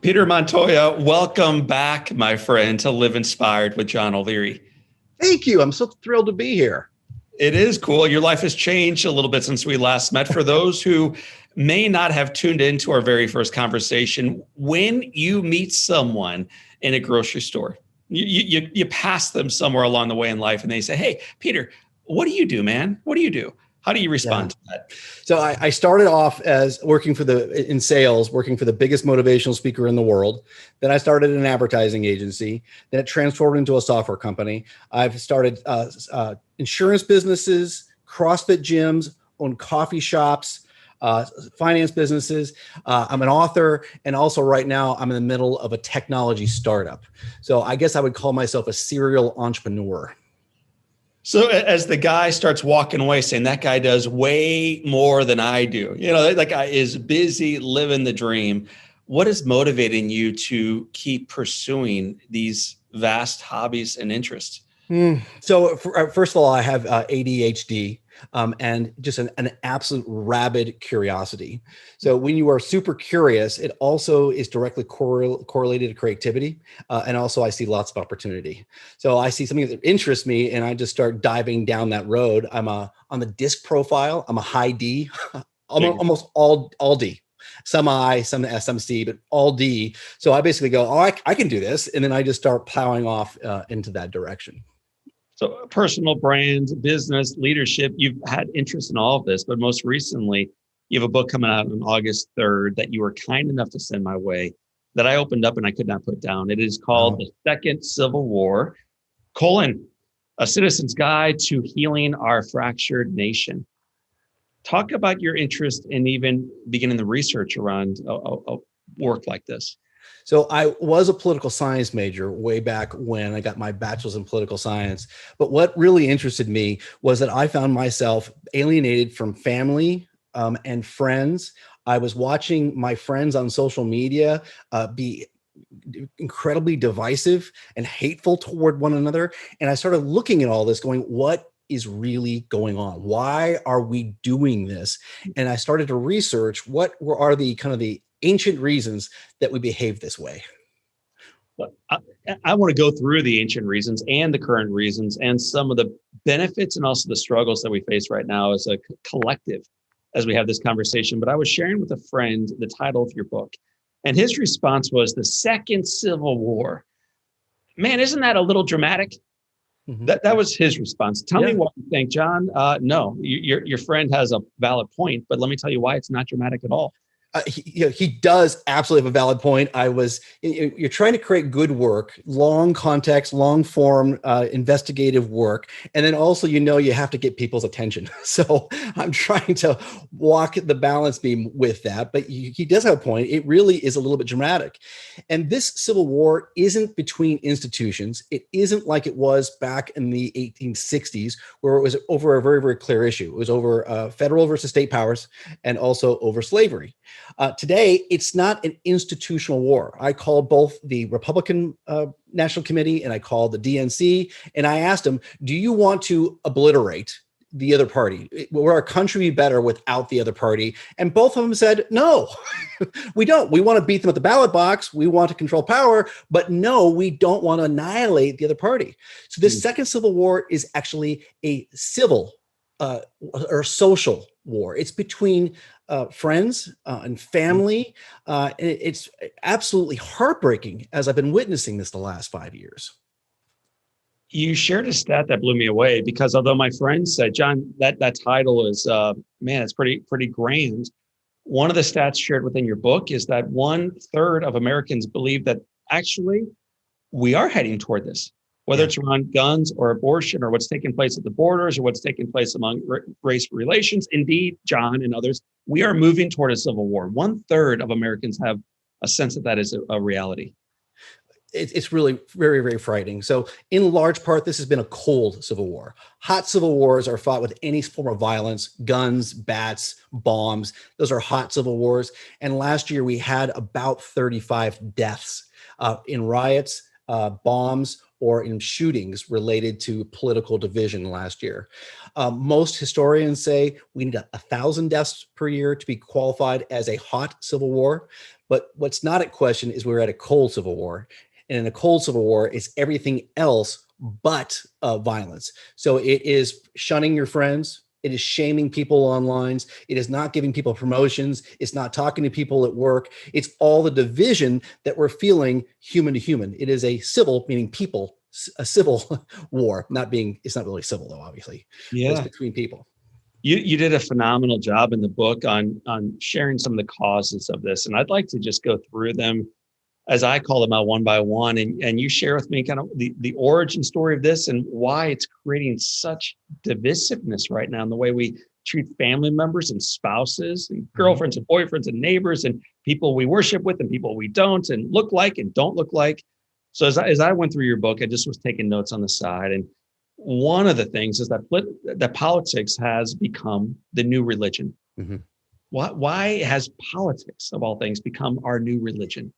Peter Montoya, welcome back, my friend, to Live Inspired with John O'Leary. Thank you. I'm so thrilled to be here. It is cool. Your life has changed a little bit since we last met. For those who may not have tuned into our very first conversation, when you meet someone in a grocery store, you pass them somewhere along the way in life and they say, "Hey, Peter, what do you do, man? What do you do?" How do you respond to that? So I started off as working in sales, working for the biggest motivational speaker in the world. Then I started an advertising agency. Then it transformed into a software company. I've started insurance businesses, CrossFit gyms, owned coffee shops, finance businesses. I'm an author. And also right now I'm in the middle of a technology startup. So I guess I would call myself a serial entrepreneur. So as the guy starts walking away saying that guy does way more than I do, that guy is busy living the dream. What is motivating you to keep pursuing these vast hobbies and interests? So first of all, I have ADHD and just an absolute rabid curiosity. So when you are super curious, it also is directly correlated to creativity. And also I see lots of opportunity. So I see something that interests me and I just start diving down that road. I'm on the disc profile. I'm a high D, almost all D. Some I, some S, some C, but all D. So I basically go, I can do this. And then I just start plowing off into that direction. So personal brand, business, leadership, you've had interest in all of this, but most recently, you have a book coming out on August 3rd that you were kind enough to send my way that I opened up and I could not put down. It is called The Second Civil War, a citizen's guide to healing our fractured nation. Talk about your interest in even beginning the research around a work like this. So I was a political science major way back when I got my bachelor's in political science. But what really interested me was that I found myself alienated from family and friends. I was watching my friends on social media be incredibly divisive and hateful toward one another. And I started looking at all this going, what is really going on? Why are we doing this? And I started to research what are the kind of the ancient reasons that we behave this way. I want to go through the ancient reasons and the current reasons and some of the benefits and also the struggles that we face right now as a collective as we have this conversation. But I was sharing with a friend the title of your book, and his response was The Second Civil War. Man, isn't that a little dramatic? Mm-hmm. That was his response. Tell me what you think, John. No, your friend has a valid point, but let me tell you why it's not dramatic at all. He does absolutely have a valid point. You're trying to create good work, long context, long form, investigative work. And then also, you have to get people's attention. So I'm trying to walk the balance beam with that, but he does have a point. It really is a little bit dramatic. And this Civil War isn't between institutions. It isn't like it was back in the 1860s, where it was over a very, very clear issue. It was over federal versus state powers and also over slavery. Today, it's not an institutional war. I called both the Republican National Committee and I called the DNC, and I asked them, do you want to obliterate the other party? Will our country be better without the other party? And both of them said, no, we don't. We want to beat them at the ballot box. We want to control power, but no, we don't want to annihilate the other party. So this second Civil War is actually a civil or social war. It's between friends and family. It's absolutely heartbreaking as I've been witnessing this the last 5 years. You shared a stat that blew me away because although my friend said, John, that title is, it's pretty grand. One of the stats shared within your book is that 1/3 of Americans believe that actually we are heading toward this. Whether it's around guns or abortion or what's taking place at the borders or what's taking place among race relations. Indeed, John and others, we are moving toward a civil war. 1/3 of Americans have a sense that is a reality. It's really very, very frightening. So in large part, this has been a cold civil war. Hot civil wars are fought with any form of violence, guns, bats, bombs. Those are hot civil wars. And last year we had about 35 deaths in riots, bombs or in shootings related to political division last year. Most historians say we need 1,000 deaths per year to be qualified as a hot civil war. But what's not at question is we're at a cold civil war. And in a cold civil war, it's everything else but violence. So it is shunning your friends. It is shaming people online. It is not giving people promotions. It's not talking to people at work. It's all the division that we're feeling human to human. It is a civil, meaning people, a civil war, it's not really civil though, obviously. Yeah. It's between people. You did a phenomenal job in the book on sharing some of the causes of this. And I'd like to just go through them as I call them out one by one. And you share with me kind of the origin story of this and why it's creating such divisiveness right now in the way we treat family members and spouses and girlfriends and boyfriends and neighbors and people we worship with and people we don't and look like and don't look like. So as I went through your book, I just was taking notes on the side. And one of the things is that politics has become the new religion. Mm-hmm. Why has politics, of all things, become our new religion?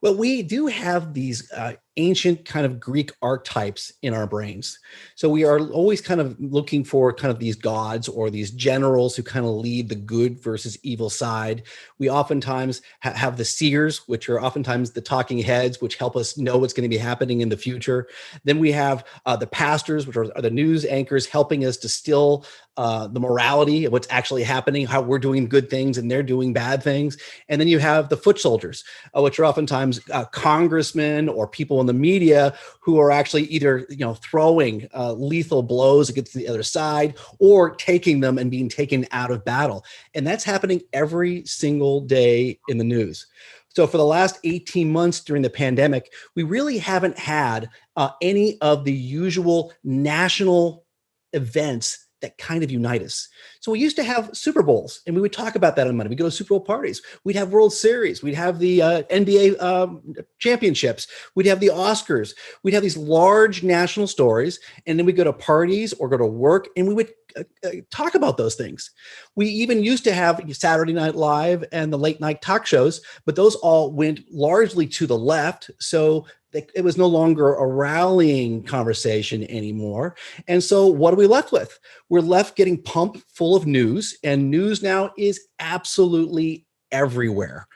Well, we do have these ancient kind of Greek archetypes in our brains. So we are always kind of looking for kind of these gods or these generals who kind of lead the good versus evil side. We oftentimes have the seers, which are oftentimes the talking heads, which help us know what's going to be happening in the future. Then we have the pastors, which are the news anchors, helping us distill the morality of what's actually happening, how we're doing good things and they're doing bad things. And then you have the foot soldiers, which are oftentimes congressmen or people in the media who are actually either throwing lethal blows against the other side or taking them and being taken out of battle. And that's happening every single day in the news. So for the last 18 months during the pandemic, we really haven't had any of the usual national events that kind of unite us. So we used to have Super Bowls and we would talk about that on Monday. We'd go to Super Bowl parties. We'd have World Series. We'd have the NBA championships. We'd have the Oscars. We'd have these large national stories. And then we'd go to parties or go to work and we would talk about those things. We even used to have Saturday Night Live and the late night talk shows, but those all went largely to the left. So it was no longer a rallying conversation anymore. And so what are we left with? We're left getting pumped full of news, and news now is absolutely everywhere.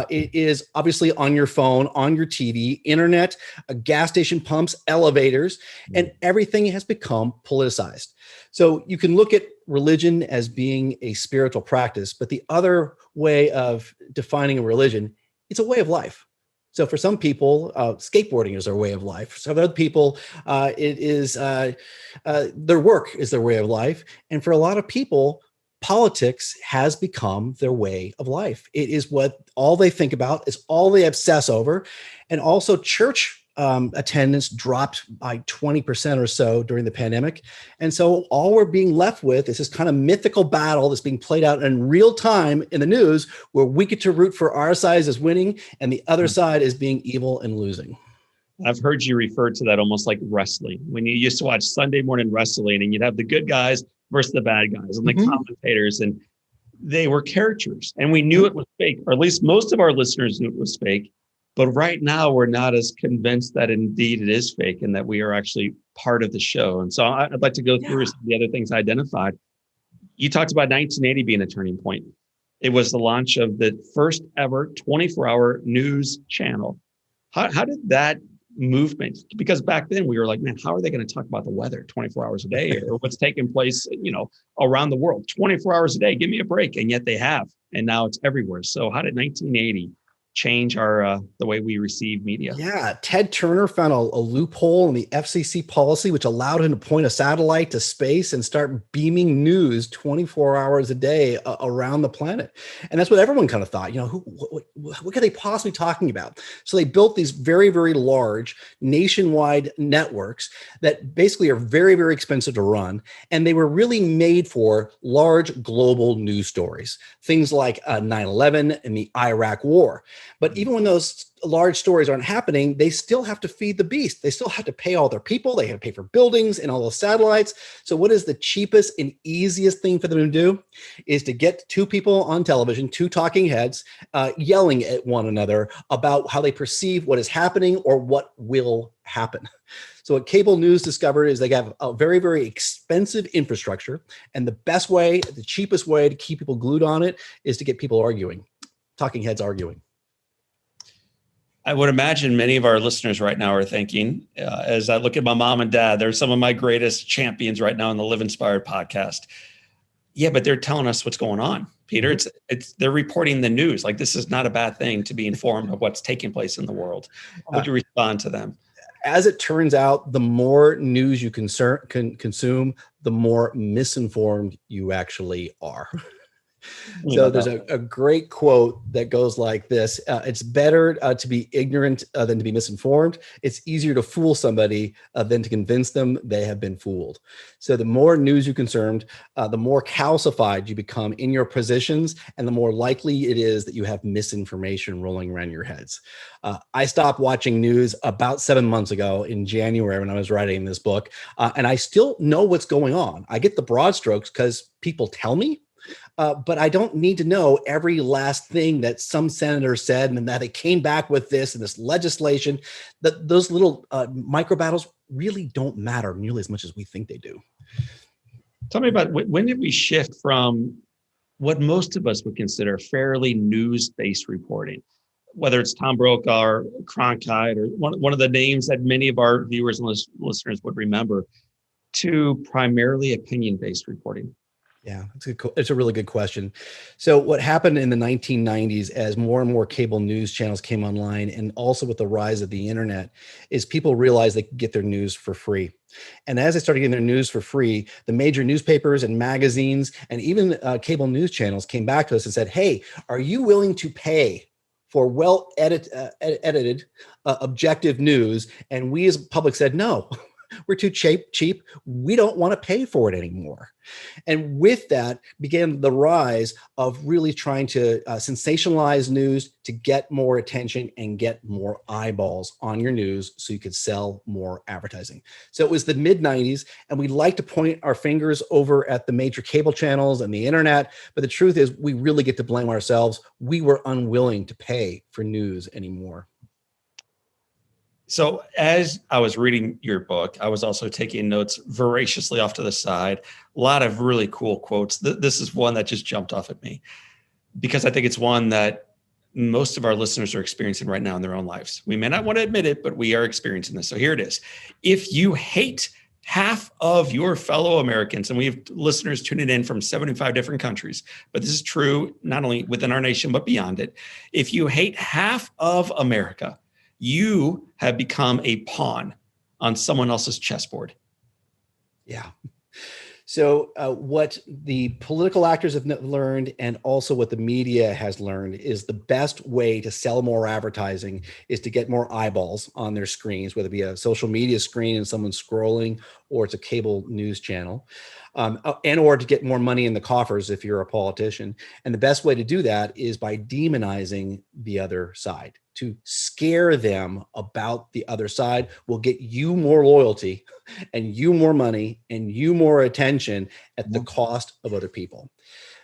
It is obviously on your phone, on your TV, internet, gas station pumps, elevators, and everything has become politicized. So you can look at religion as being a spiritual practice, but the other way of defining a religion, it's a way of life. So for some people, skateboarding is their way of life. For some other people, it is their work is their way of life. And for a lot of people, politics has become their way of life. It is what all they think about, it's all they obsess over. And also church attendance dropped by 20% or so during the pandemic. And so all we're being left with is this kind of mythical battle that's being played out in real time in the news, where we get to root for our side as winning and the other side is being evil and losing. I've heard you refer to that almost like wrestling. When you used to watch Sunday morning wrestling and you'd have the good guys versus the bad guys and the commentators, and they were characters and we knew it was fake, or at least most of our listeners knew it was fake. But right now, we're not as convinced that indeed it is fake and that we are actually part of the show. And so I'd like to go through some of the other things I identified. You talked about 1980 being a turning point. It was the launch of the first ever 24-hour news channel. How did that movement, because back then we were like, man, how are they going to talk about the weather 24 hours a day or what's taking place, around the world 24 hours a day? Give me a break. And yet they have. And now it's everywhere. So how did 1980 change our the way we receive media? Yeah, Ted Turner found a loophole in the FCC policy, which allowed him to point a satellite to space and start beaming news 24 hours a day around the planet. And that's what everyone kind of thought, what could they possibly be talking about? So they built these very, very large nationwide networks that basically are very, very expensive to run. And they were really made for large global news stories, things like 9/11 and the Iraq War. But even when those large stories aren't happening, they still have to feed the beast. They still have to pay all their people. They have to pay for buildings and all those satellites. So what is the cheapest and easiest thing for them to do is to get two people on television, two talking heads, yelling at one another about how they perceive what is happening or what will happen. So what cable news discovered is they have a very, very expensive infrastructure. And the best way, the cheapest way to keep people glued on it is to get people arguing, talking heads arguing. I would imagine many of our listeners right now are thinking, as I look at my mom and dad, they're some of my greatest champions right now on the Live Inspired podcast. Yeah, but they're telling us what's going on, Peter. It's they're reporting the news. Like, this is not a bad thing to be informed of what's taking place in the world. How would you respond to them? As it turns out, the more news you consume, the more misinformed you actually are. So there's a great quote that goes like this. It's better to be ignorant than to be misinformed. It's easier to fool somebody than to convince them they have been fooled. So the more news you consumed, the more calcified you become in your positions, and the more likely it is that you have misinformation rolling around your heads. I stopped watching news about 7 months ago in January when I was writing this book, and I still know what's going on. I get the broad strokes because people tell me. But I don't need to know every last thing that some senator said and that they came back with this and this legislation. That those little micro battles really don't matter nearly as much as we think they do. Tell me about when did we shift from what most of us would consider fairly news-based reporting, whether it's Tom Brokaw or Cronkite or one of the names that many of our viewers and listeners would remember, to primarily opinion-based reporting? Yeah, it's a really good question. So what happened in the 1990s as more and more cable news channels came online, and also with the rise of the internet, is people realized they could get their news for free. And as they started getting their news for free, the major newspapers and magazines and even cable news channels came back to us and said, hey, are you willing to pay for edited, objective news? And we as public said, no. We're too cheap. We don't want to pay for it anymore. And with that began the rise of really trying to sensationalize news to get more attention and get more eyeballs on your news so you could sell more advertising. So it was the mid 90s, and we like to point our fingers over at the major cable channels and the internet. But the truth is, we really get to blame ourselves. We were unwilling to pay for news anymore. So as I was reading your book, I was also taking notes voraciously off to the side. A lot of really cool quotes. This is one that just jumped off at me because I think it's one that most of our listeners are experiencing right now in their own lives. We may not want to admit it, but we are experiencing this. So here it is. If you hate half of your fellow Americans, and we have listeners tuning in from 75 different countries, but this is true not only within our nation, but beyond it. If you hate half of America, you have become a pawn on someone else's chessboard. Yeah. So what the political actors have learned, and also what the media has learned, is the best way to sell more advertising is to get more eyeballs on their screens, whether it be a social media screen and someone scrolling, or it's a cable news channel, and or to get more money in the coffers if you're a politician. And the best way to do that is by demonizing the other side. To scare them about the other side will get you more loyalty and you more money and you more attention at the cost of other people.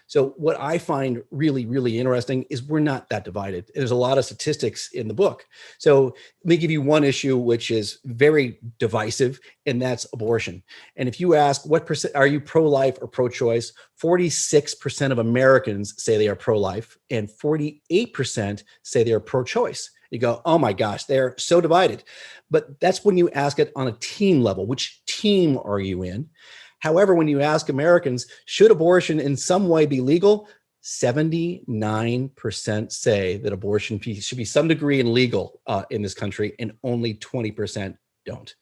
So what I find really, really interesting is we're not that divided. There's a lot of statistics in the book. So let me give you one issue which is very divisive, and that's abortion. And if you ask what percent are you pro-life or pro-choice, 46% of Americans say they are pro-life and 48% say they are pro-choice. You go, oh my gosh, they're so divided. But that's when you ask it on a team level. Which team are you in? However, when you ask Americans, should abortion in some way be legal? 79% say that abortion should be some degree illegal in this country, and only 20% don't.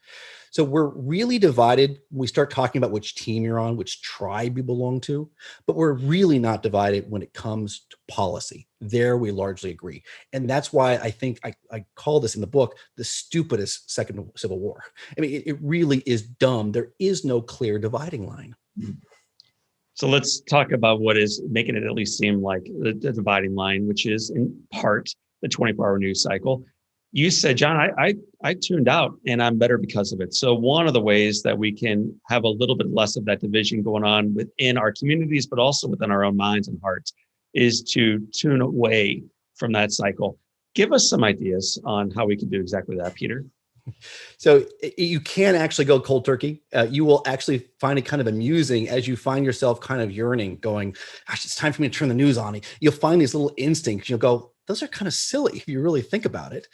So we're really divided when we start talking about which team you're on, which tribe you belong to, but we're really not divided when it comes to policy. There we largely agree. And that's why I think I call this in the book the stupidest second Civil War. I mean, it really is dumb. There is no clear dividing line. So let's talk about what is making it at least seem like the dividing line, which is in part the 24-hour news cycle. You said, John, I tuned out and I'm better because of it. So one of the ways that we can have a little bit less of that division going on within our communities, but also within our own minds and hearts, is to tune away from that cycle. Give us some ideas on how we can do exactly that, Peter. So you can actually go cold turkey. You will actually find it kind of amusing as you find yourself kind of yearning, going, gosh, it's time for me to turn the news on. You'll find these little instincts. You'll go, those are kind of silly if you really think about it.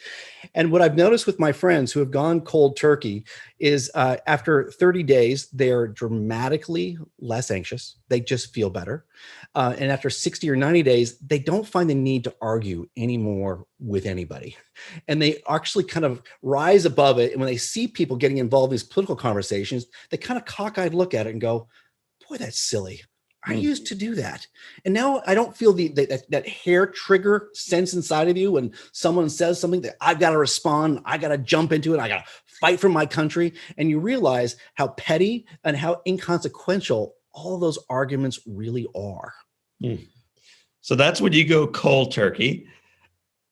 And what I've noticed with my friends who have gone cold turkey is after 30 days, they're dramatically less anxious. They just feel better. And after 60 or 90 days, they don't find the need to argue anymore with anybody. And they actually kind of rise above it. And when they see people getting involved in these political conversations, they kind of cockeyed look at it and go, boy, that's silly. I used to do that. And now I don't feel that hair trigger sense inside of you when someone says something that I've got to respond. I got to jump into it. I got to fight for my country. And you realize how petty and how inconsequential all of those arguments really are. So that's when you go cold turkey.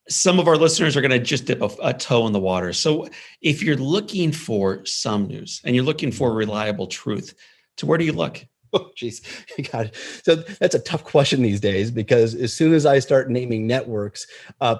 Some of our listeners are going to just dip a toe in the water. So if you're looking for some news and you're looking for reliable truth, to where do you look? Oh, geez. God. So that's a tough question these days, because as soon as I start naming networks,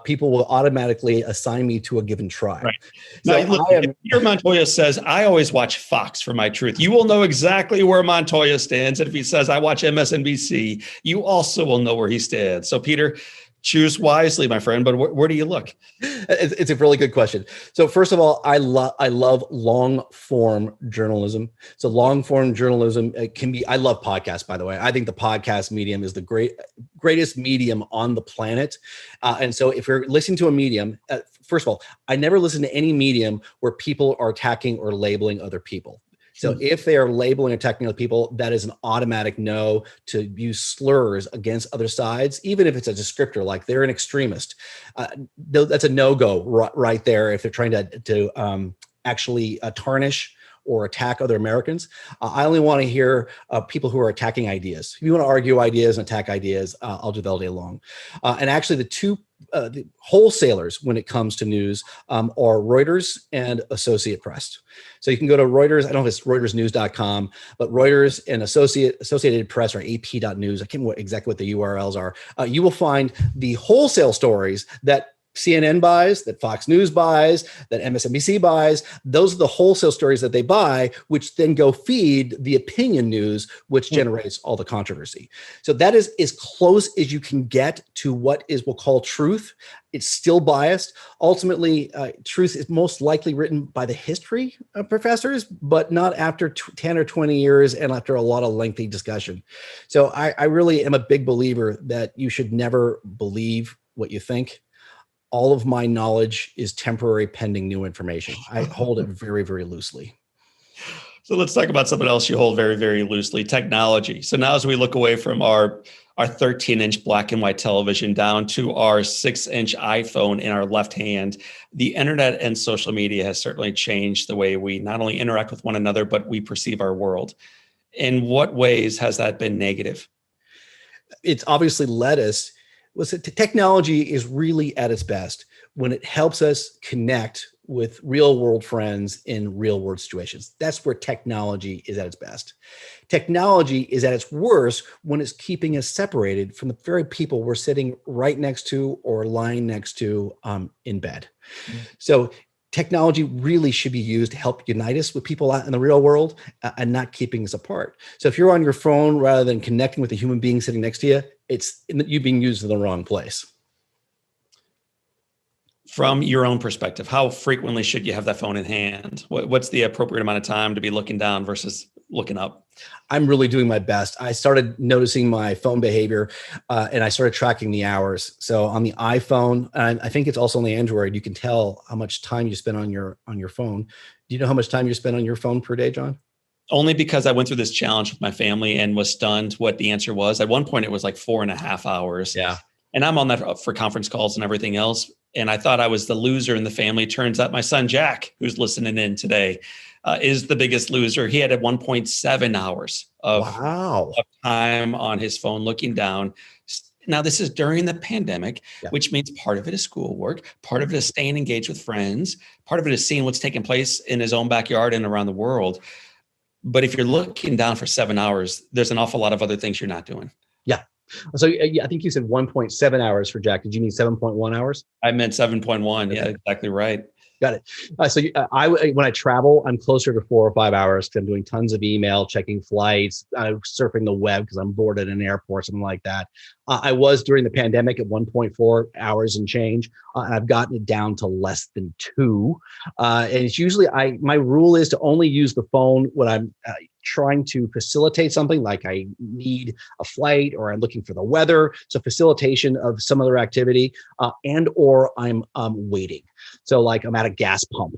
people will automatically assign me to a given tribe. Right. So now, look, if Peter Montoya says, I always watch Fox for my truth, you will know exactly where Montoya stands. And if he says, I watch MSNBC, you also will know where he stands. So, Peter, choose wisely, my friend, but where do you look? It's a really good question. So first of all, I love long form journalism. So long form journalism I love podcasts, by the way. I think the podcast medium is the greatest medium on the planet. And so if you're listening to a medium, first of all, I never listen to any medium where people are attacking or labeling other people. So if they are labeling or attacking other people, that is an automatic no to use slurs against other sides, even if it's a descriptor, like they're an extremist. That's a no-go right there if they're trying to actually tarnish or attack other Americans. I only want to hear people who are attacking ideas. If you want to argue ideas and attack ideas, I'll do that all day long. And actually the wholesalers when it comes to news are Reuters and Associated Press. So you can go to Reuters, I don't know if it's reutersnews.com, but Reuters and Associated Press or ap.news. I can't remember exactly what the URLs are. You will find the wholesale stories that CNN buys, that Fox News buys, that MSNBC buys. Those are the wholesale stories that they buy, which then go feed the opinion news, which generates all the controversy. So that is as close as you can get to what we'll call truth. It's still biased. Ultimately, truth is most likely written by the history professors, but not after 10 or 20 years and after a lot of lengthy discussion. So I really am a big believer that you should never believe what you think. All of my knowledge is temporary pending new information. I hold it very, very loosely. So let's talk about something else you hold very, very loosely, technology. So now as we look away from our 13-inch black and white television down to our 6-inch iPhone in our left hand, the internet and social media has certainly changed the way we not only interact with one another, but we perceive our world. In what ways has that been negative? It's obviously led us. Technology is really at its best when it helps us connect with real world friends in real world situations. That's where technology is at its best. Technology is at its worst when it's keeping us separated from the very people we're sitting right next to or lying next to in bed. So technology really should be used to help unite us with people out in the real world and not keeping us apart. So if you're on your phone rather than connecting with a human being sitting next to you, it's you being used in the wrong place. From your own perspective, how frequently should you have that phone in hand? What's the appropriate amount of time to be looking down versus looking up? I'm really doing my best. I started noticing my phone behavior and I started tracking the hours. So on the iPhone, and I think it's also on the Android, you can tell how much time you spend on your phone. Do you know how much time you spend on your phone per day, John? Only because I went through this challenge with my family and was stunned what the answer was. At one point, it was like 4.5 hours. Yeah. And I'm on that for conference calls and everything else. And I thought I was the loser in the family. Turns out my son, Jack, who's listening in today, is the biggest loser. He had 1.7 hours of time on his phone looking down. Now, this is during the pandemic, Yeah. which means part of it is schoolwork, part of it is staying engaged with friends, part of it is seeing what's taking place in his own backyard and around the world. But if you're looking down for 7 hours, there's an awful lot of other things you're not doing. Yeah. So I think you said 1.7 hours for Jack. Did you need 7.1 hours? I meant 7.1. Okay. Yeah, exactly right. Got it. When I travel, I'm closer to 4 or 5 hours because I'm doing tons of email, checking flights, surfing the web because I'm bored at an airport, something like that. I was during the pandemic at 1.4 hours and change, and I've gotten it down to less than 2. And it's usually my rule is to only use the phone when I'm trying to facilitate something, like I need a flight or I'm looking for the weather. So facilitation of some other activity, and or I'm waiting. So like I'm at a gas pump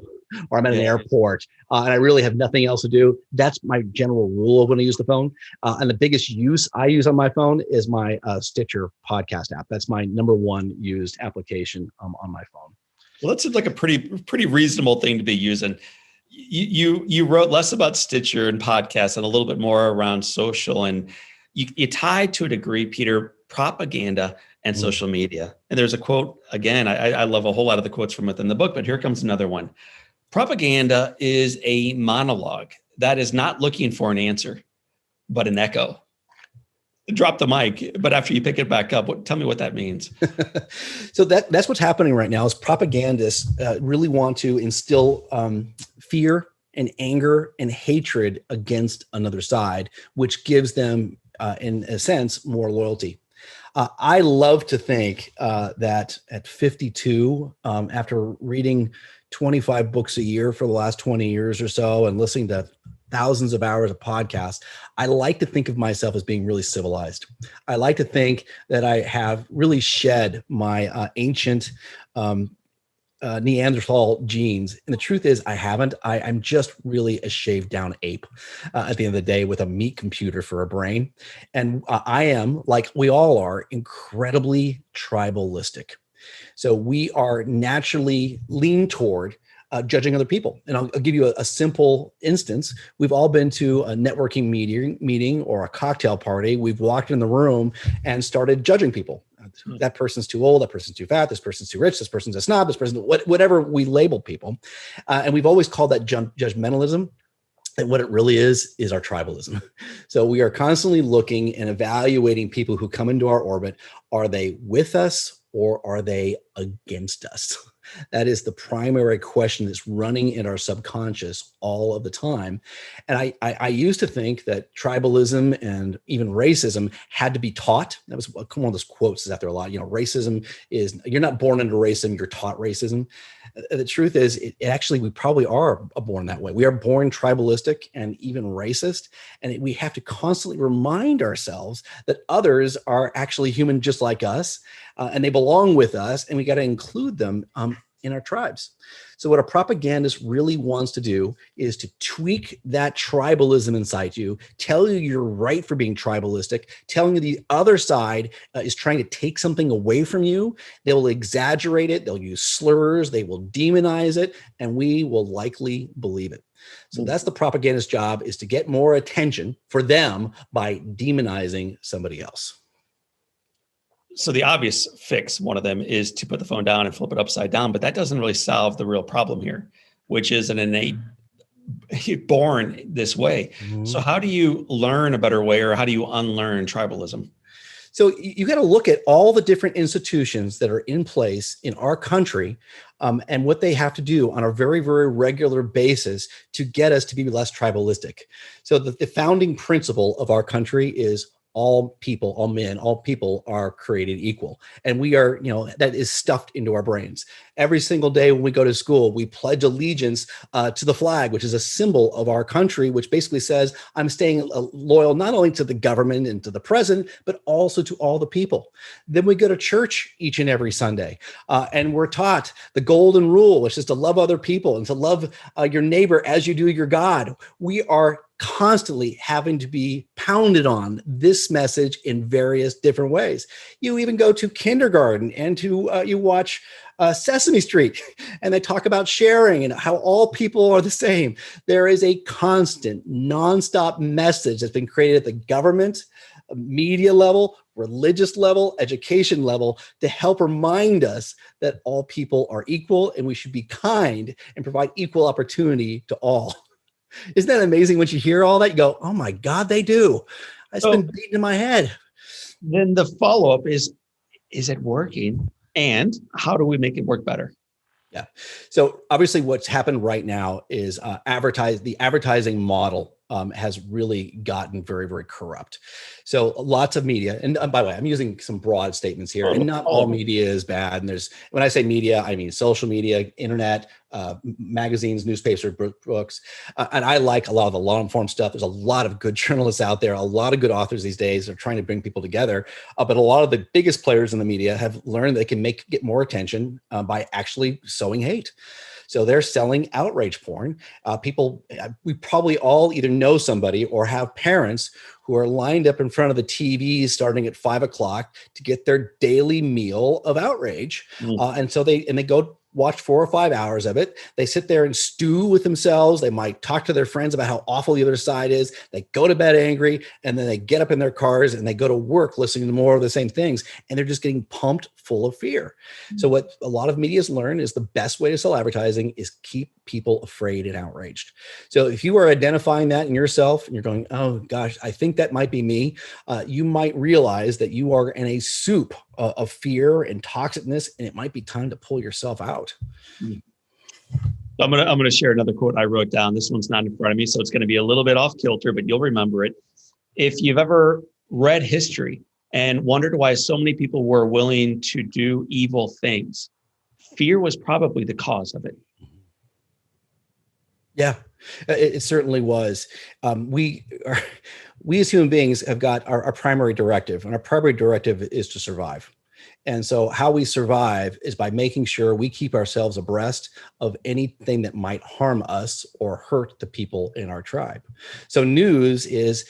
or I'm at an airport, and I really have nothing else to do. That's my general rule of when I use the phone. And the biggest use I use on my phone is my Stitcher podcast app. That's my number one used application on my phone. Well, that seems like a pretty reasonable thing to be using. You wrote less about Stitcher and podcasts and a little bit more around social, and you tied to a degree, Peter, propaganda and social media. And there's a quote again. I love a whole lot of the quotes from within the book, but here comes another one. Propaganda is a monologue that is not looking for an answer, but an echo. Drop the mic, but after you pick it back up, tell me what that means. So that's what's happening right now is propagandists really want to instill fear and anger and hatred against another side, which gives them, in a sense, more loyalty. I love to think that at 52, after reading 25 books a year for the last 20 years or so and listening to thousands of hours of podcasts, I like to think of myself as being really civilized. I like to think that I have really shed my ancient Neanderthal genes. And the truth is I haven't. I'm just really a shaved down ape at the end of the day with a meat computer for a brain. And I am, like we all are, incredibly tribalistic. So we are naturally lean toward judging other people. And I'll give you a simple instance. We've all been to a networking meeting or a cocktail party. We've walked in the room and started judging people. That person's too old. That person's too fat. This person's too rich. This person's a snob. This person, whatever we label people. And we've always called that judgmentalism. And what it really is our tribalism. So we are constantly looking and evaluating people who come into our orbit. Are they with us or are they against us? That is the primary question that's running in our subconscious all of the time. And I used to think that tribalism and even racism had to be taught. That was one of those quotes is out there a lot. Racism is, you're not born into racism, you're taught racism. The truth is, we probably are born that way. We are born tribalistic and even racist. And we have to constantly remind ourselves that others are actually human just like us, and they belong with us, and we got to include them in our tribes. So what a propagandist really wants to do is to tweak that tribalism inside you, tell you you're right for being tribalistic, telling you the other side is trying to take something away from you. They will exaggerate it. They'll use slurs. They will demonize it, and we will likely believe it. So that's the propagandist's job, is to get more attention for them by demonizing somebody else. So the obvious fix, one of them, is to put the phone down and flip it upside down, but that doesn't really solve the real problem here, which is an innate born this way. Mm-hmm. So how do you learn a better way, or how do you unlearn tribalism? So you got to look at all the different institutions that are in place in our country, and what they have to do on a very, very regular basis to get us to be less tribalistic. So the founding principle of our country is all people, all men, all people are created equal. And we are, that is stuffed into our brains. Every single day when we go to school, we pledge allegiance to the flag, which is a symbol of our country, which basically says, I'm staying loyal not only to the government and to the president, but also to all the people. Then we go to church each and every Sunday, and we're taught the golden rule, which is to love other people and to love your neighbor as you do your God. We are constantly having to be pounded on this message in various different ways. You even go to kindergarten and you watch Sesame Street, and they talk about sharing and how all people are the same. There is a constant, nonstop message that's been created at the government, media level, religious level, education level, to help remind us that all people are equal and we should be kind and provide equal opportunity to all. Isn't that amazing? When you hear all that, you go, oh my God, they do. It's So been beaten in my head. then the follow-up is it working? And how do we make it work better? Yeah. So obviously what's happened right now is the advertising model has really gotten very, very corrupt. So lots of media, and by the way, I'm using some broad statements here, and not all media is bad. And when I say media, I mean social media, internet, magazines, newspapers, books. And I like a lot of the long-form stuff. There's a lot of good journalists out there, a lot of good authors these days are trying to bring people together. But a lot of the biggest players in the media have learned they can get more attention by actually sowing hate. So they're selling outrage porn. We probably all either know somebody or have parents who are lined up in front of the TV starting at 5 o'clock to get their daily meal of outrage. And so they go watch 4 or 5 hours of it. They sit there and stew with themselves. They might talk to their friends about how awful the other side is. They go to bed angry, and then they get up in their cars and they go to work listening to more of the same things. And they're just getting pumped full of fear. So what a lot of media's learned is the best way to sell advertising is keep people afraid and outraged. So if you are identifying that in yourself and you're going, oh gosh, I think that might be me, you might realize that you are in a soup of fear and toxicness, and it might be time to pull yourself out. I'm gonna share another quote I wrote down. This one's not in front of me, so it's going to be a little bit off kilter, but you'll remember it. If you've ever read history and wondered why so many people were willing to do evil things, fear was probably the cause of it. Yeah, it certainly was. We as human beings have got our primary directive, and our primary directive is to survive. And so how we survive is by making sure we keep ourselves abreast of anything that might harm us or hurt the people in our tribe. So news is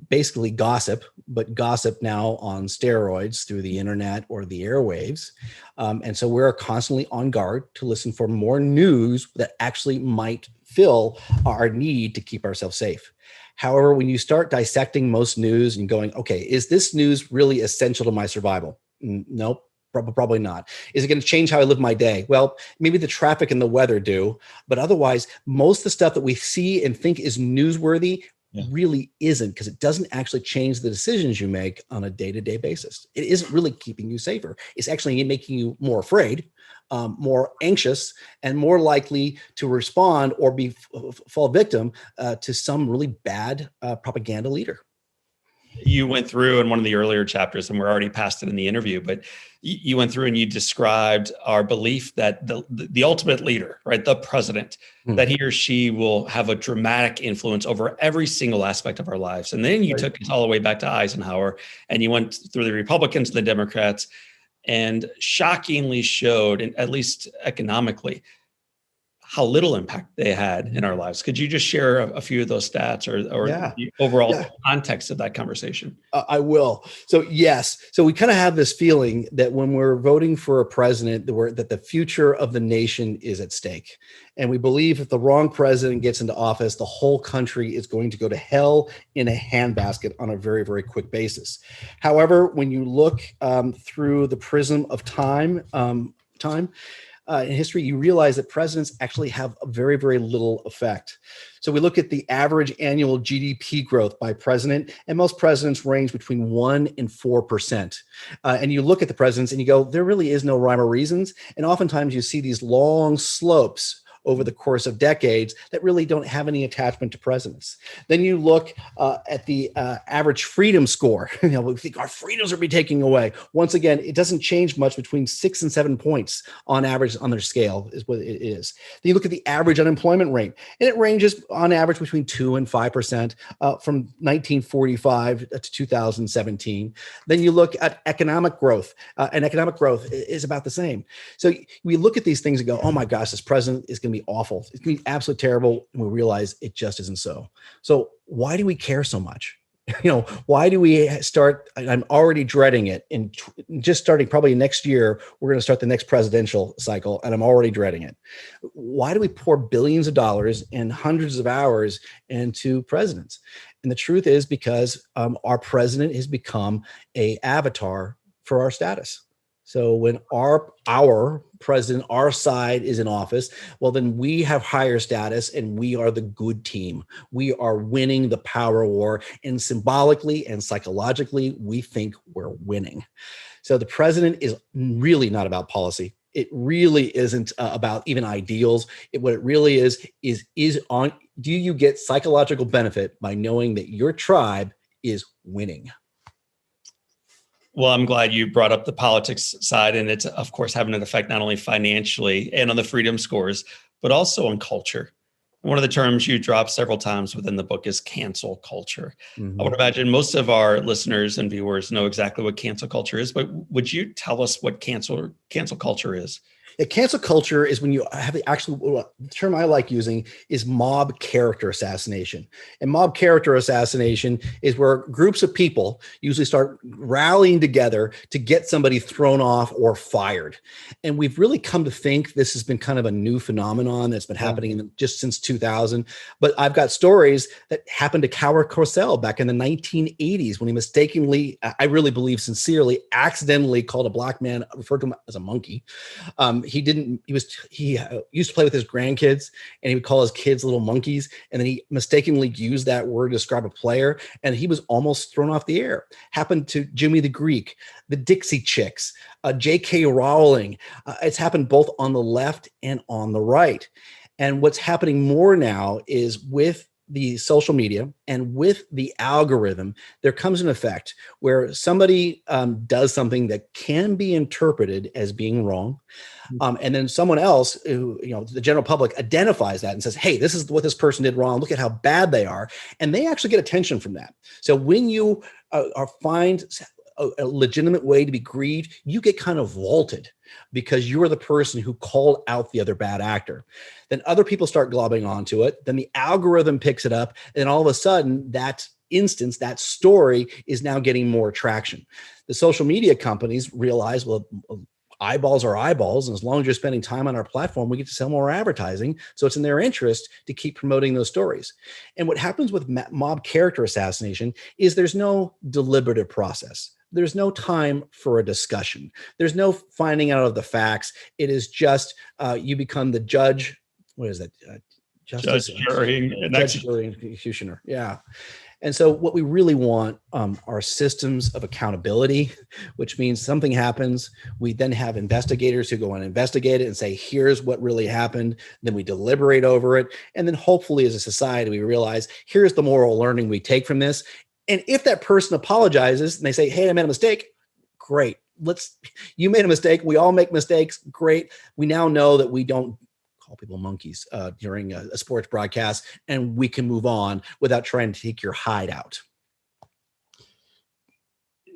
basically gossip, but gossip now on steroids through the internet or the airwaves. And so we're constantly on guard to listen for more news that actually might fill our need to keep ourselves safe. However, when you start dissecting most news and going, okay, is this news really essential to my survival? Nope. Probably not. Is it going to change how I live my day? Well, maybe the traffic and the weather do, but otherwise, most of the stuff that we see and think is newsworthy really isn't, because it doesn't actually change the decisions you make on a day-to-day basis. It isn't really keeping you safer. It's actually making you more afraid, more anxious, and more likely to respond or fall victim to some really bad propaganda leader. You went through in one of the earlier chapters, and we're already past it in the interview, but you went through and you described our belief that the ultimate leader, right, the president, that he or she will have a dramatic influence over every single aspect of our lives. And then you took it all the way back to Eisenhower, and you went through the Republicans and the Democrats, and shockingly showed, at least economically, how little impact they had in our lives. Could you just share a few of those stats or the overall context of that conversation? I will. So yes. So we kind of have this feeling that when we're voting for a president, that the future of the nation is at stake. And we believe if the wrong president gets into office, the whole country is going to go to hell in a handbasket on a very, very quick basis. However, when you look through the prism of time, in history, you realize that presidents actually have a very, very little effect. So we look at the average annual GDP growth by president, and most presidents range between 1% and 4%. And you look at the presidents and you go, there really is no rhyme or reasons. And oftentimes you see these long slopes over the course of decades that really don't have any attachment to presidents. Then you look at the average freedom score. We think our freedoms are being taken away. Once again, it doesn't change much between 6 and 7 points on average on their scale is what it is. Then you look at the average unemployment rate, and it ranges on average between 2 and 5% from 1945 to 2017. Then you look at economic growth, and economic growth is about the same. So we look at these things and go, oh my gosh, this president is going to be awful. It's going to be absolutely terrible. And we realize it just isn't so. So why do we care so much? Why do we start? I'm already dreading it. And just starting probably next year, we're going to start the next presidential cycle, and I'm already dreading it. Why do we pour billions of dollars and hundreds of hours into presidents? And the truth is because our president has become a avatar for our status. So when our president, our side is in office, well, then we have higher status and we are the good team. We are winning the power war, and symbolically and psychologically, we think we're winning. So the president is really not about policy. It really isn't about even ideals. What it really is on, do you get psychological benefit by knowing that your tribe is winning? Well, I'm glad you brought up the politics side, and it's, of course, having an effect not only financially and on the freedom scores, but also on culture. One of the terms you drop several times within the book is cancel culture. I would imagine most of our listeners and viewers know exactly what cancel culture is, but would you tell us what cancel culture is? Yeah, cancel culture is when you have the term I like using is mob character assassination. And mob character assassination is where groups of people usually start rallying together to get somebody thrown off or fired. And we've really come to think this has been kind of a new phenomenon that's been happening just since 2000. But I've got stories that happened to Howard Cosell back in the 1980s when he mistakenly, I really believe sincerely, accidentally called a black man, referred to him as a monkey. He used to play with his grandkids, and he would call his kids little monkeys. And then he mistakenly used that word to describe a player, and he was almost thrown off the air. Happened to Jimmy the Greek, the Dixie Chicks, J.K. Rowling. It's happened both on the left and on the right. And what's happening more now is with the social media and with the algorithm, there comes an effect where somebody does something that can be interpreted as being wrong. And then someone else who, the general public identifies that and says, hey, this is what this person did wrong. Look at how bad they are. And they actually get attention from that. So when you find a legitimate way to be grieved, you get kind of vaulted because you are the person who called out the other bad actor. Then other people start globbing onto it. Then the algorithm picks it up. And all of a sudden, that instance, that story is now getting more traction. The social media companies realize, well, eyeballs are eyeballs. And as long as you're spending time on our platform, we get to sell more advertising. So it's in their interest to keep promoting those stories. And what happens with mob character assassination is there's no deliberative process. There's no time for a discussion. There's no finding out of the facts. It is just you become the judge. What is that? Judge, jury, and executioner. Yeah. And so what we really want are systems of accountability, which means something happens. We then have investigators who go and investigate it and say, here's what really happened. Then we deliberate over it. And then hopefully as a society, we realize here's the moral learning we take from this. And if that person apologizes and they say, hey, I made a mistake, great. You made a mistake. We all make mistakes. Great. We now know that we don't call people monkeys during a sports broadcast, and we can move on without trying to take your hide out.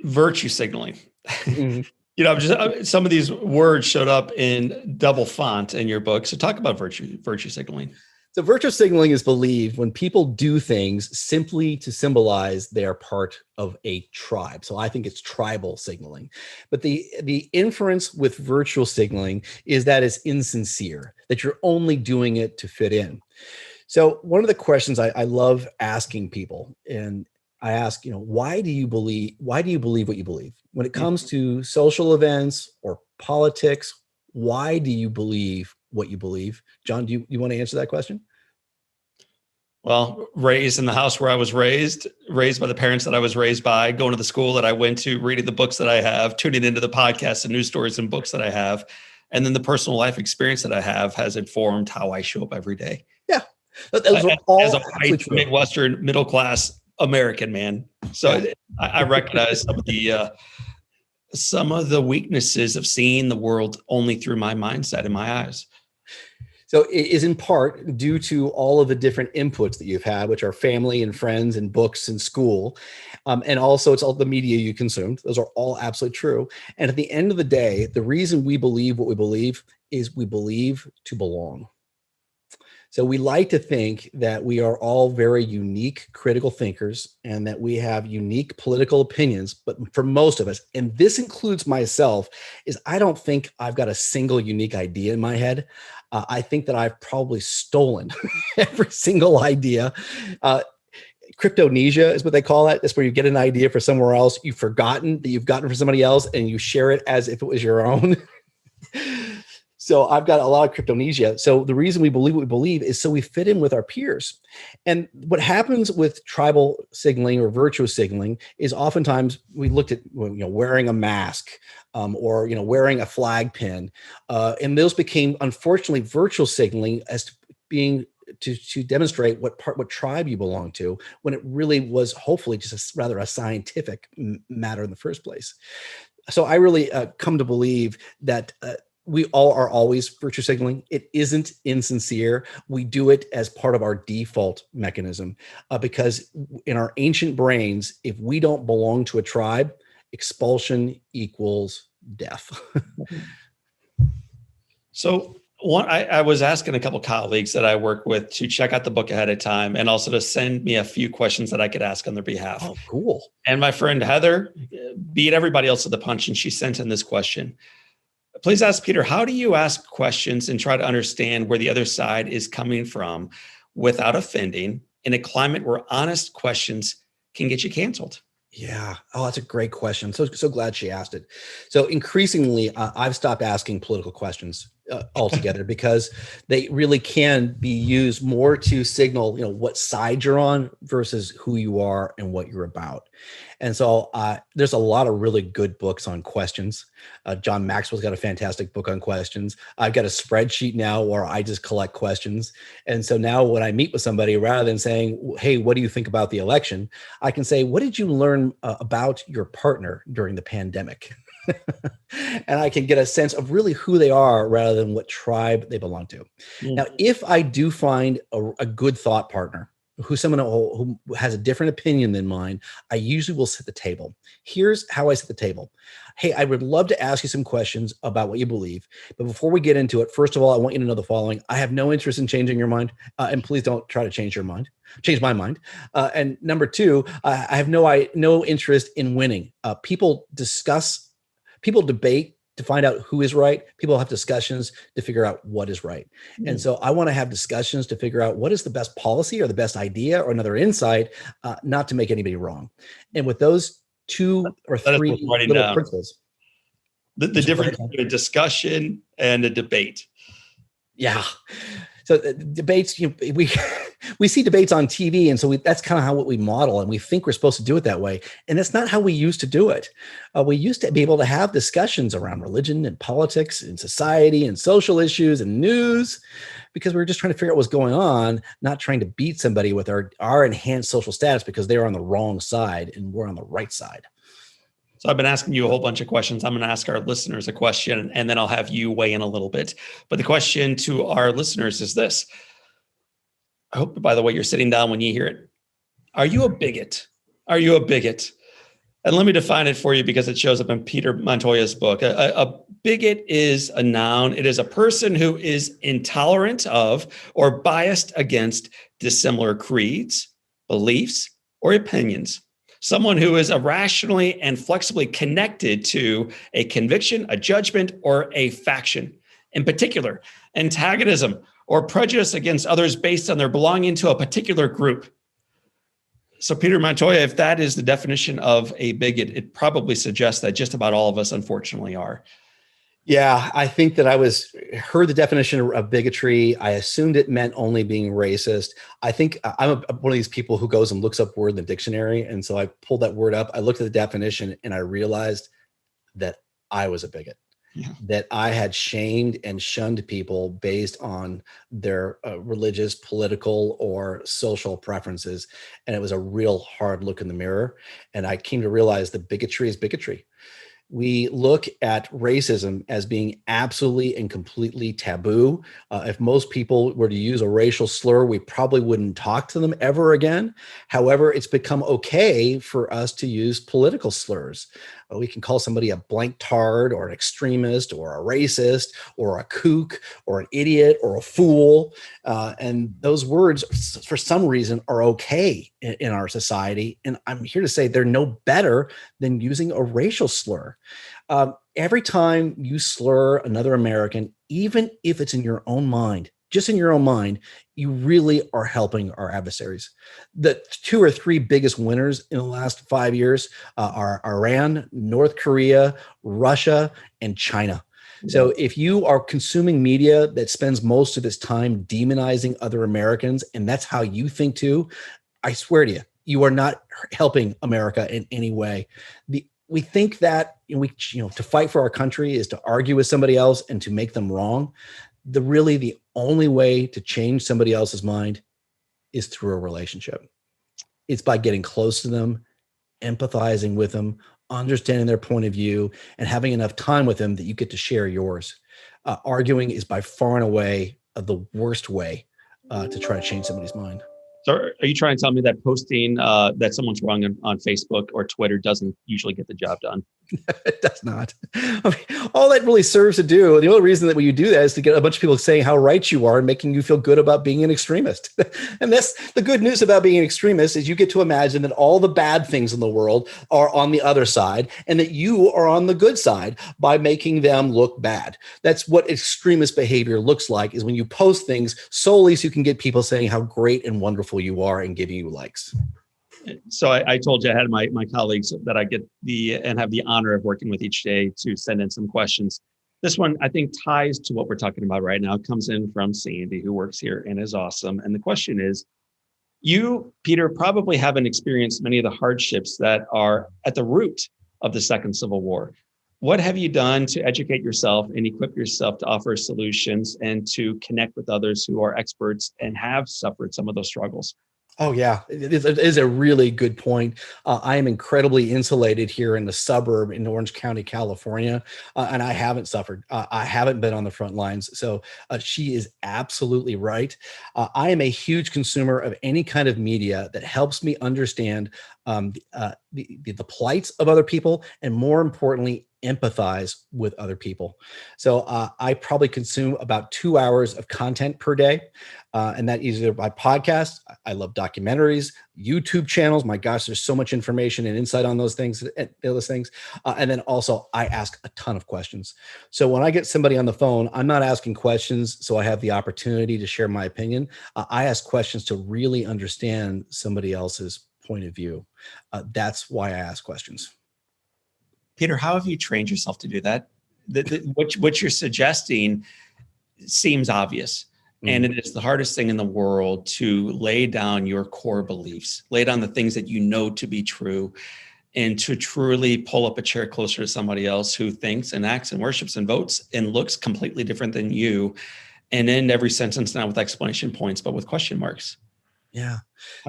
Virtue signaling. Some of these words showed up in double font in your book. So talk about virtue signaling. So virtue signaling is believed when people do things simply to symbolize they're part of a tribe. So I think it's tribal signaling. But the inference with virtue signaling is that it's insincere, that you're only doing it to fit in. So one of the questions I love asking people, and I ask, why do you believe what you believe? When it comes to social events or politics, why do you believe what you believe? John, do you want to answer that question? Well, raised in the house where I was raised by the parents that I was raised by, going to the school that I went to, reading the books that I have, tuning into the podcasts and news stories and books that I have. And then the personal life experience that I have has informed how I show up every day. Yeah. Those are all as a white Midwestern middle class American man. So yeah. I recognize some of the weaknesses of seeing the world only through my mindset and my eyes. So it is in part due to all of the different inputs that you've had, which are family and friends and books and school. And also it's all the media you consumed. Those are all absolutely true. And at the end of the day, the reason we believe what we believe is we believe to belong. So we like to think that we are all very unique critical thinkers and that we have unique political opinions. But for most of us, and this includes myself, is I don't think I've got a single unique idea in my head. I think that I've probably stolen every single idea. cryptomnesia is what they call it. That's where you get an idea for somewhere else. You've forgotten that you've gotten for somebody else and you share it as if it was your own. So I've got a lot of cryptomnesia. So the reason we believe what we believe is so we fit in with our peers. And what happens with tribal signaling or virtue signaling is oftentimes we looked at wearing a mask or wearing a flag pin, and those became unfortunately virtual signaling as to being to demonstrate what tribe you belong to, when it really was hopefully just rather a scientific matter in the first place. So I really come to believe that we all are always virtue signaling. It isn't insincere. We do it as part of our default mechanism because in our ancient brains, if we don't belong to a tribe, expulsion equals death. So I was asking a couple colleagues that I work with to check out the book ahead of time and also to send me a few questions that I could ask on their behalf. Oh, cool. And my friend Heather beat everybody else to the punch, and she sent in this question. Please ask Peter, how do you ask questions and try to understand where the other side is coming from without offending in a climate where honest questions can get you canceled? Yeah. Oh, that's a great question. So glad she asked it. So increasingly, I've stopped asking political questions altogether because they really can be used more to signal, what side you're on versus who you are and what you're about. And so there's a lot of really good books on questions. John Maxwell's got a fantastic book on questions. I've got a spreadsheet now where I just collect questions. And so now when I meet with somebody, rather than saying, hey, what do you think about the election? I can say, what did you learn about your partner during the pandemic? And I can get a sense of really who they are rather than what tribe they belong to. Mm-hmm. Now, if I do find a good thought partner, who's someone who has a different opinion than mine, I usually will set the table. Here's how I set the table. Hey, I would love to ask you some questions about what you believe. But before we get into it, first of all, I want you to know the following. I have no interest in changing your mind. And please don't try to change my mind. And number two, I have no interest in winning. People debate to find out who is right. People have discussions to figure out what is right. And so I want to have discussions to figure out what is the best policy or the best idea or another insight, not to make anybody wrong. And with those two or three little principles. The difference between a discussion and a debate. Yeah. So debates, we see debates on TV, and so that's kind of what we model, and we think we're supposed to do it that way. And that's not how we used to do it. We used to be able to have discussions around religion and politics and society and social issues and news, because we were just trying to figure out what's going on, not trying to beat somebody with our enhanced social status because they're on the wrong side and we're on the right side. So I've been asking you a whole bunch of questions. I'm going to ask our listeners a question, and then I'll have you weigh in a little bit. But the question to our listeners is this. I hope, by the way, you're sitting down when you hear it. Are you a bigot? Are you a bigot? And let me define it for you because it shows up in Peter Montoya's book. A bigot is a noun. It is a person who is intolerant of or biased against dissimilar creeds, beliefs, or opinions. Someone who is irrationally and flexibly connected to a conviction, a judgment, or a faction. In particular, antagonism or prejudice against others based on their belonging to a particular group. So, Peter Montoya, if that is the definition of a bigot, it probably suggests that just about all of us, unfortunately, are. Yeah, I think that heard the definition of bigotry. I assumed it meant only being racist. I think I'm one of these people who goes and looks up word in the dictionary. And so I pulled that word up. I looked at the definition and I realized that I was a bigot, that I had shamed and shunned people based on their religious, political, or social preferences. And it was a real hard look in the mirror. And I came to realize that bigotry is bigotry. We look at racism as being absolutely and completely taboo. If most people were to use a racial slur, we probably wouldn't talk to them ever again. However, it's become okay for us to use political slurs. We can call somebody a blank tard or an extremist or a racist or a kook or an idiot or a fool. And those words, for some reason, are okay in our society. And I'm here to say they're no better than using a racial slur. Every time you slur another American, even if it's in your own mind, just in your own mind, you really are helping our adversaries. The 2 or 3 biggest winners in the last 5 years are Iran, North Korea, Russia, and China. So if you are consuming media that spends most of its time demonizing other Americans, and that's how you think too, I swear to you, you are not helping America in any way. We think that to fight for our country is to argue with somebody else and to make them wrong. The only way to change somebody else's mind is through a relationship. It's by getting close to them, empathizing with them, understanding their point of view, and having enough time with them that you get to share yours. Arguing is by far and away the worst way to try to change somebody's mind. So are you trying to tell me that posting that someone's wrong on Facebook or Twitter doesn't usually get the job done? It does not. I mean, all that really serves to do, the only reason that when you do that is to get a bunch of people saying how right you are and making you feel good about being an extremist. And that's the good news about being an extremist, is you get to imagine that all the bad things in the world are on the other side and that you are on the good side by making them look bad. That's what extremist behavior looks like, is when you post things solely so you can get people saying how great and wonderful you are and giving you likes. So I told you I had my colleagues that I get and have the honor of working with each day to send in some questions. This one, I think, ties to what we're talking about right now. It comes in from Sandy, who works here and is awesome. And the question is, you, Peter, probably haven't experienced many of the hardships that are at the root of the Second Civil War. What have you done to educate yourself and equip yourself to offer solutions and to connect with others who are experts and have suffered some of those struggles? Oh, yeah, it is a really good point. I am incredibly insulated here in the suburb in Orange County, California, and I haven't suffered. I haven't been on the front lines. So she is absolutely right. I am a huge consumer of any kind of media that helps me understand the plights of other people, and more importantly, empathize with other people. So I probably consume about 2 hours of content per day. And that either by podcast. I love documentaries, YouTube channels. My gosh, there's so much information and insight on those things. And then also I ask a ton of questions. So when I get somebody on the phone, I'm not asking questions so I have the opportunity to share my opinion. I ask questions to really understand somebody else's point of view. That's why I ask questions. Peter, how have you trained yourself to do that? What you're suggesting seems obvious. And it is the hardest thing in the world to lay down your core beliefs, lay down the things that you know to be true, and to truly pull up a chair closer to somebody else who thinks and acts and worships and votes and looks completely different than you, and end every sentence not with exclamation points, but with question marks. Yeah.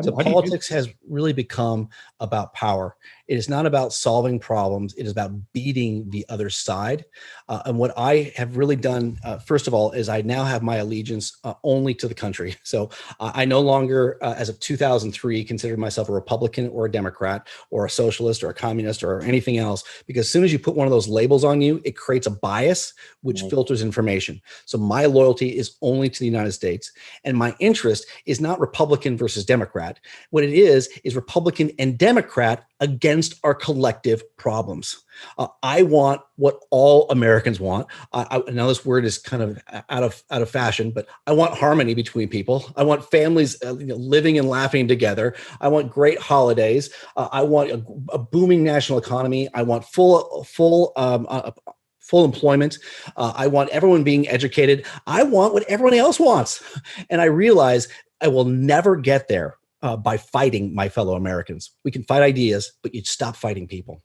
So politics has really become about power. It is not about solving problems. It is about beating the other side. And what I have really done, first of all, is I now have my allegiance only to the country. So I no longer, as of 2003, consider myself a Republican or a Democrat or a socialist or a communist or anything else, because as soon as you put one of those labels on you, it creates a bias which filters information. So my loyalty is only to the United States. And my interest is not Republican versus Democrat. What it is Republican and Democrat against our collective problems. I want what all Americans want. I know this word is kind of out of fashion, but I want harmony between people. I want families living and laughing together. I want great holidays. I want a booming national economy. I want full employment. I want everyone being educated. I want what everyone else wants. And I realize I will never get there by fighting my fellow Americans. We can fight ideas, but you'd stop fighting people.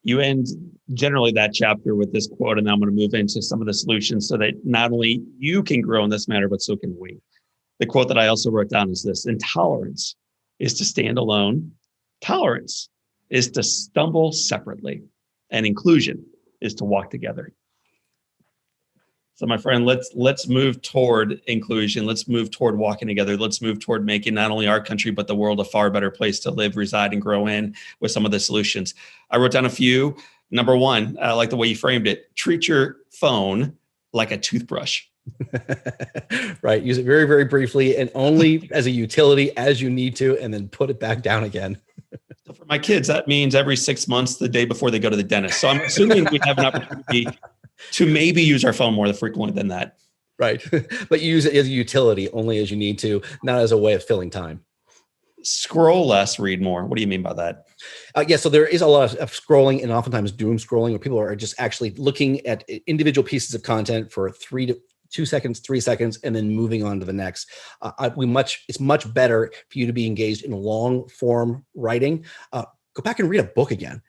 You end generally that chapter with this quote, and I'm going to move into some of the solutions so that not only you can grow in this matter, but so can we. The quote that I also wrote down is this: intolerance is to stand alone. Tolerance is to stumble separately. And inclusion is to walk together. So my friend, let's move toward inclusion. Let's move toward walking together. Let's move toward making not only our country, but the world a far better place to live, reside, and grow in with some of the solutions. I wrote down a few. Number one, I like the way you framed it. Treat your phone like a toothbrush. Right. Use it very, very briefly and only as a utility as you need to, and then put it back down again. So for my kids, that means every 6 months, the day before they go to the dentist. So I'm assuming we have an opportunity to maybe use our phone more frequently than that. Right. But you use it as a utility only as you need to, not as a way of filling time. Scroll less, read more. What do you mean by that? Yeah, so there is a lot of scrolling and oftentimes doom scrolling where people are just actually looking at individual pieces of content for 2 seconds, 3 seconds, and then moving on to the next. It's much better for you to be engaged in long form writing. Go back and read a book again.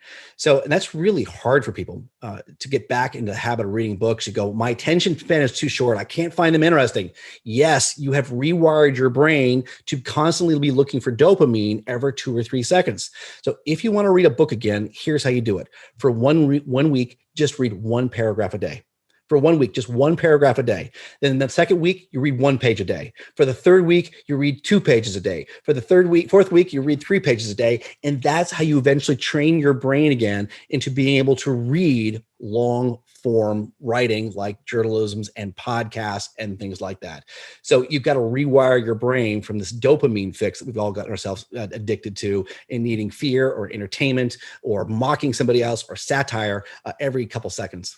And that's really hard for people to get back into the habit of reading books. You go, my attention span is too short. I can't find them interesting. Yes, you have rewired your brain to constantly be looking for dopamine every 2 or 3 seconds. So if you want to read a book again, here's how you do it. For one week, just read one paragraph a day. For 1 week, just one paragraph a day. Then the second week, you read 1 page a day. For the third week, you read 2 pages a day. For the fourth week, you read 3 pages a day. And that's how you eventually train your brain again into being able to read long form writing like journalisms and podcasts and things like that. So you've got to rewire your brain from this dopamine fix that we've all gotten ourselves addicted to in needing fear or entertainment or mocking somebody else or satire every couple seconds.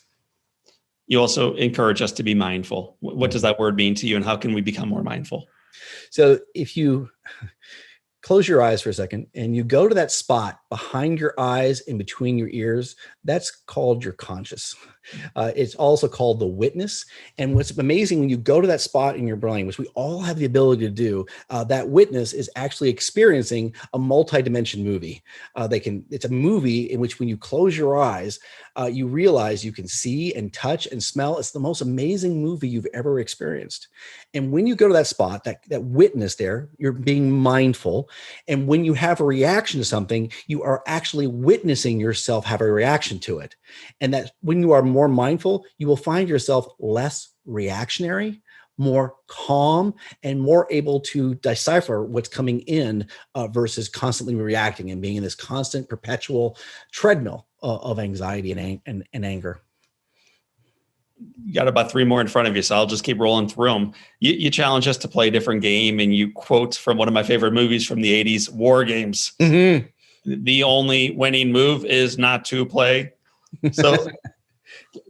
You also encourage us to be mindful. What does that word mean to you, and how can we become more mindful? So if you close your eyes for a second and you go to that spot behind your eyes and between your ears, that's called your conscious. It's also called the witness. And what's amazing, when you go to that spot in your brain, which we all have the ability to do, that witness is actually experiencing a multi-dimension movie. It's a movie in which when you close your eyes, you realize you can see and touch and smell. It's the most amazing movie you've ever experienced. And when you go to that spot, that witness there, you're being mindful. And when you have a reaction to something, you are actually witnessing yourself have a reaction to it. And that when you are more mindful, you will find yourself less reactionary, more calm, and more able to decipher what's coming in versus constantly reacting and being in this constant perpetual treadmill of anxiety and anger. You got about 3 more in front of you, so I'll just keep rolling through them. You challenge us to play a different game, and you quote from one of my favorite movies from the 80s, War Games. Mm-hmm. The only winning move is not to play. So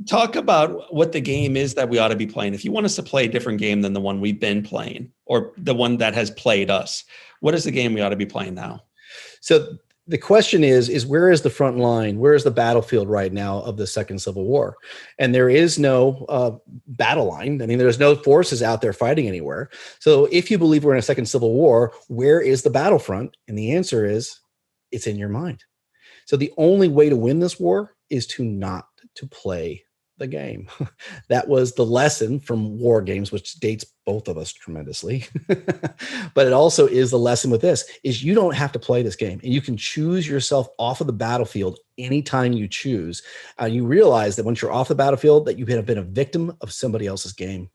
talk about what the game is that we ought to be playing. If you want us to play a different game than the one we've been playing or the one that has played us, what is the game we ought to be playing now? So the question is where is the front line? Where is the battlefield right now of the Second Civil War? And there is no battle line. I mean, there's no forces out there fighting anywhere. So if you believe we're in a second Civil War, where is the battlefront? And the answer is it's in your mind. So the only way to win this war is to not to play the game. That was the lesson from War Games, which dates both of us tremendously. But it also is the lesson with this is you don't have to play this game, and you can choose yourself off of the battlefield anytime you choose. You realize that once you're off the battlefield, that you have been a victim of somebody else's game.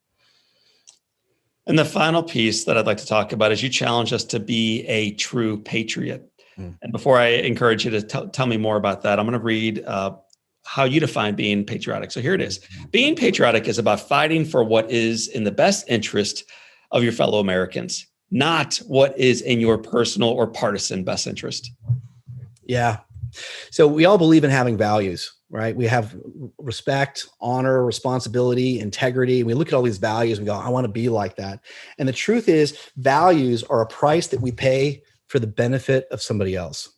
And the final piece that I'd like to talk about is you challenge us to be a true patriot. And before I encourage you to tell me more about that, I'm going to read how you define being patriotic. So here it is. Being patriotic is about fighting for what is in the best interest of your fellow Americans, not what is in your personal or partisan best interest. Yeah. So we all believe in having values, right? We have respect, honor, responsibility, integrity. We look at all these values and we go, I want to be like that. And the truth is, values are a price that we pay for the benefit of somebody else.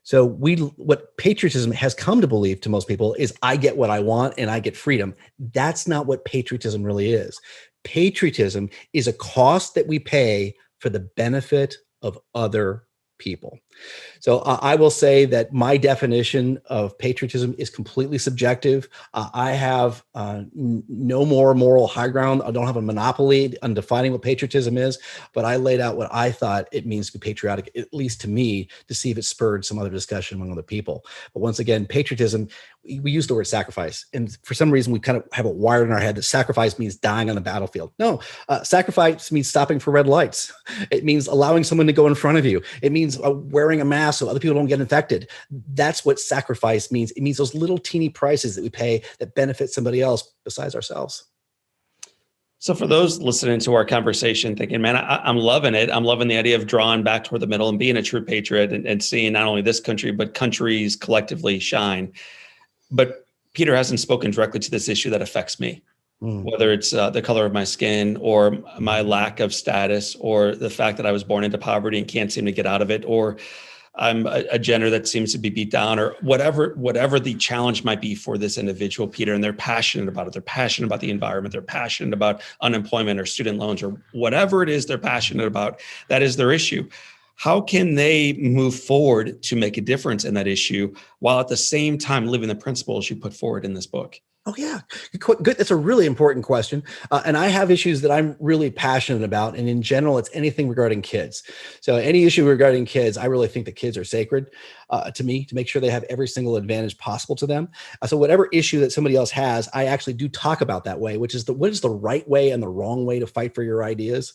So what patriotism has come to believe to most people is I get what I want and I get freedom. That's not what patriotism really is. Patriotism is a cost that we pay for the benefit of other people. So I will say that my definition of patriotism is completely subjective. I have no more moral high ground. I don't have a monopoly on defining what patriotism is, but I laid out what I thought it means to be patriotic, at least to me, to see if it spurred some other discussion among other people. But once again, patriotism, we use the word sacrifice. And for some reason, we kind of have it wired in our head that sacrifice means dying on the battlefield. No, sacrifice means stopping for red lights. It means allowing someone to go in front of you. It means wearing a mask so other people don't get infected. That's what sacrifice means. It means those little teeny prices that we pay that benefit somebody else besides ourselves. So for those listening to our conversation thinking, man, I'm loving it. I'm loving the idea of drawing back toward the middle and being a true patriot and seeing not only this country, but countries collectively shine. But Peter hasn't spoken directly to this issue that affects me. whether it's the color of my skin or my lack of status or the fact that I was born into poverty and can't seem to get out of it, or I'm a gender that seems to be beat down, or whatever the challenge might be for this individual, Peter, and they're passionate about it. They're passionate about the environment. They're passionate about unemployment or student loans or whatever it is they're passionate about. That is their issue. How can they move forward to make a difference in that issue while at the same time living the principles you put forward in this book? Oh, yeah. Good. That's a really important question. And I have issues that I'm really passionate about. And in general, it's anything regarding kids. So any issue regarding kids, I really think that kids are sacred to me, to make sure they have every single advantage possible to them. So whatever issue that somebody else has, I actually do talk about that way, which is what is the right way and the wrong way to fight for your ideas.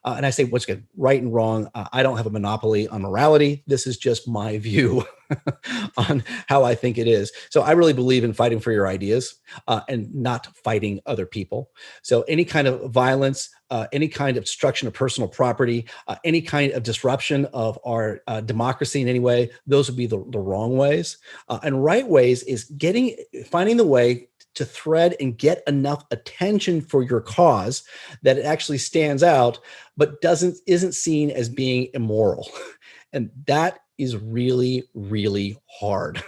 And I say, what's good, right and wrong. I don't have a monopoly on morality. This is just my view on how I think it is. So I really believe in fighting for your ideas and not fighting other people. So any kind of violence, any kind of destruction of personal property, any kind of disruption of our democracy in any way, those would be the wrong ways. And right ways is finding the way to thread and get enough attention for your cause that it actually stands out, but isn't seen as being immoral. And that is really, really hard.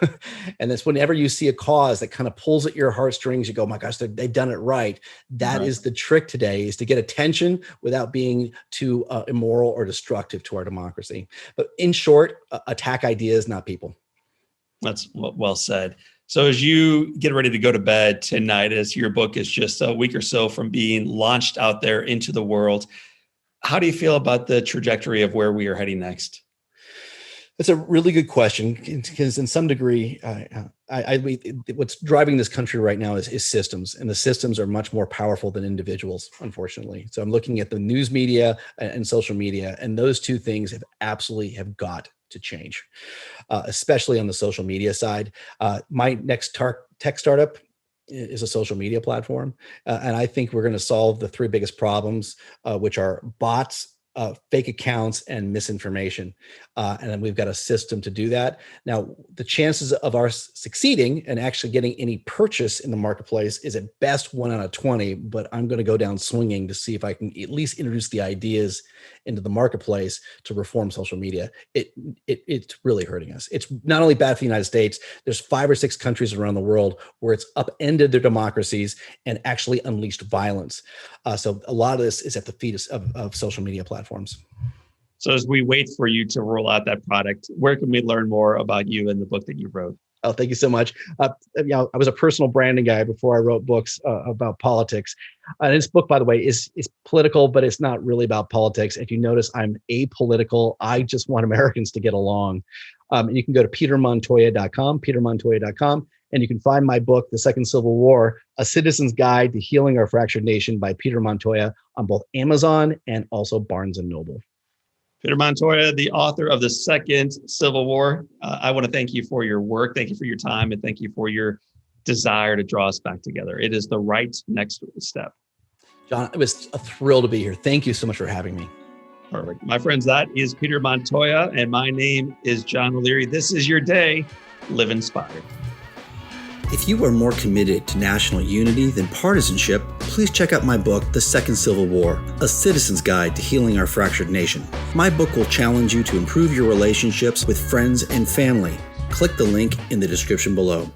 And that's whenever you see a cause that kind of pulls at your heartstrings, you go, oh my gosh, they've done it right. That is the trick today, is to get attention without being too immoral or destructive to our democracy. But in short, attack ideas, not people. That's well said. So as you get ready to go to bed tonight, as your book is just a week or so from being launched out there into the world, how do you feel about the trajectory of where we are heading next? That's a really good question, because in some degree, what's driving this country right now is systems, and the systems are much more powerful than individuals, unfortunately. So I'm looking at the news media and social media, and those two things have got to change, especially on the social media side. My next tech startup is a social media platform, and I think we're going to solve the three biggest problems, which are bots, fake accounts, and misinformation. And then we've got a system to do that. Now, the chances of our succeeding and actually getting any purchase in the marketplace is at best 1 out of 20, but I'm going to go down swinging to see if I can at least introduce the ideas into the marketplace to reform social media. It's really hurting us. It's not only bad for the United States, there's 5 or 6 countries around the world where it's upended their democracies and actually unleashed violence. So a lot of this is at the feet of social media platforms. So as we wait for you to roll out that product, where can we learn more about you and the book that you wrote? Oh, thank you so much. I was a personal branding guy before I wrote books about politics. And this book, by the way, is political, but it's not really about politics. If you notice, I'm apolitical. I just want Americans to get along. You can go to petermontoya.com, and you can find my book, The Second Civil War, A Citizen's Guide to Healing Our Fractured Nation by Peter Montoya, on both Amazon and also Barnes & Noble. Peter Montoya, the author of The Second Civil War. I want to thank you for your work. Thank you for your time, and thank you for your desire to draw us back together. It is the right next step. John, it was a thrill to be here. Thank you so much for having me. Perfect. My friends, that is Peter Montoya, and my name is John O'Leary. This is your day. Live inspired. If you are more committed to national unity than partisanship, please check out my book, The Second Civil War, A Citizen's Guide to Healing Our Fractured Nation. My book will challenge you to improve your relationships with friends and family. Click the link in the description below.